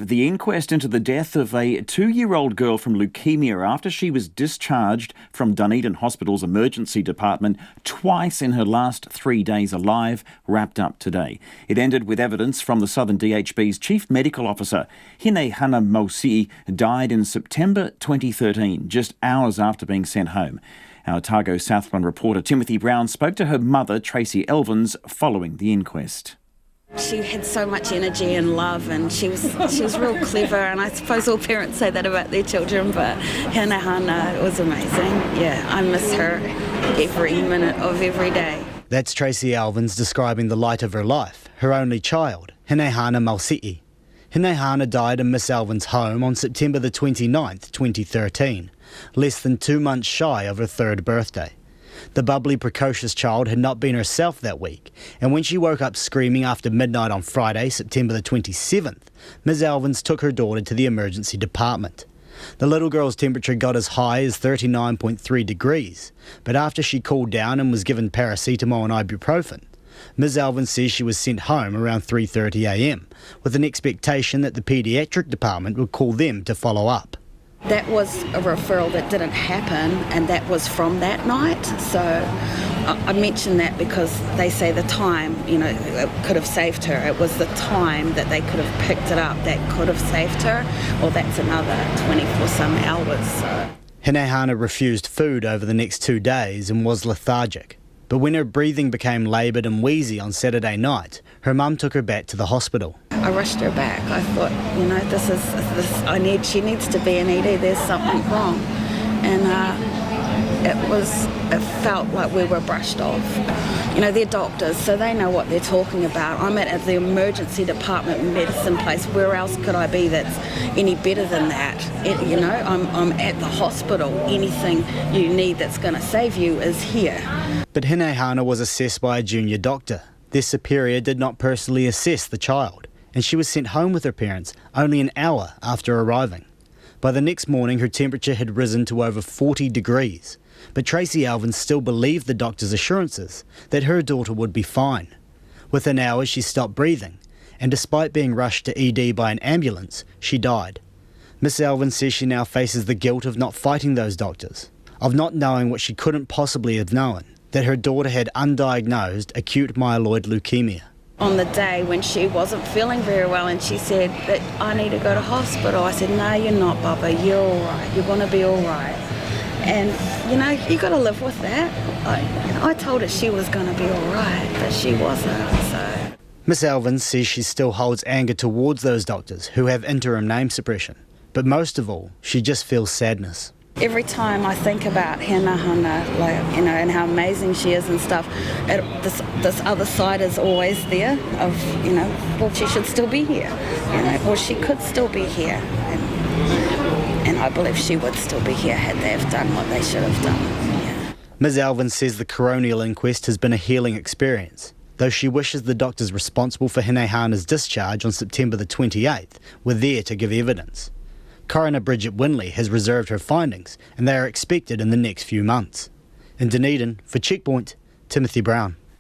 The inquest into the death of a 2-year-old girl from leukaemia after she was discharged from Dunedin Hospital's emergency department twice in her last 3 days alive wrapped up today. It ended with evidence from the Southern DHB's Chief Medical Officer. Hinehana Mausii died in September 2013, just hours after being sent home. Our Otago Southland reporter Timothy Brown spoke to her mother, Tracy Elvins, following the inquest. She had so much energy and love, and she was real clever, and I suppose all parents say that about their children, but Hinehana was amazing. Yeah, I miss her every minute of every day. That's Tracy Elvins describing the light of her life, her only child, Hinehana Mausii. Hinehana died in Miss Elvins' home on September the 29th, 2013, less than 2 months shy of her 3rd birthday. The bubbly, precocious child had not been herself that week, and when she woke up screaming after midnight on Friday, September the 27th, Ms. Elvins took her daughter to the emergency department. The little girl's temperature got as high as 39.3 degrees, but after she cooled down and was given paracetamol and ibuprofen, Ms. Elvins says she was sent home around 3:30 a.m, with an expectation that the paediatric department would call them to follow up. That was a referral that didn't happen, and that was from that night. So I mention that because they say the time, it could have saved her. It was the time that they could have picked it up that could have saved her. Well, that's another 24 some hours. So. Hinehana refused food over the next 2 days and was lethargic. But when her breathing became laboured and wheezy on Saturday night, her mum took her back to the hospital. I rushed her back. I thought, she needs to be in ED. There's something wrong, and it felt like we were brushed off. They're doctors, so they know what they're talking about. I'm at the emergency department medicine place. Where else could I be that's any better than that? I'm at the hospital. Anything you need that's going to save you is here. But Hinehana was assessed by a junior doctor. Their superior did not personally assess the child, and she was sent home with her parents only an hour after arriving. By the next morning, her temperature had risen to over 40 degrees, but Tracy Elvins still believed the doctor's assurances that her daughter would be fine. Within hours, she stopped breathing, and despite being rushed to ED by an ambulance, she died. Miss Elvins says she now faces the guilt of not fighting those doctors, of not knowing what she couldn't possibly have known, that her daughter had undiagnosed acute myeloid leukemia. On the day when she wasn't feeling very well and she said that I need to go to hospital, I said, no, you're not, Bubba, you're all right, you're going to be all right. And, you got to live with that. I told her she was going to be all right, but she wasn't, so. Miss Elvins says she still holds anger towards those doctors who have interim name suppression, but most of all, she just feels sadness. Every time I think about Hinehana, and how amazing she is and stuff, this other side is always there of, well, she should still be here, or she could still be here. And I believe she would still be here had they have done what they should have done. Yeah. Ms. Elvins says the coronial inquest has been a healing experience, though she wishes the doctors responsible for Hinehana's discharge on September the 28th were there to give evidence. Coroner Bridget Winley has reserved her findings, and they are expected in the next few months. In Dunedin, for Checkpoint, Timothy Brown.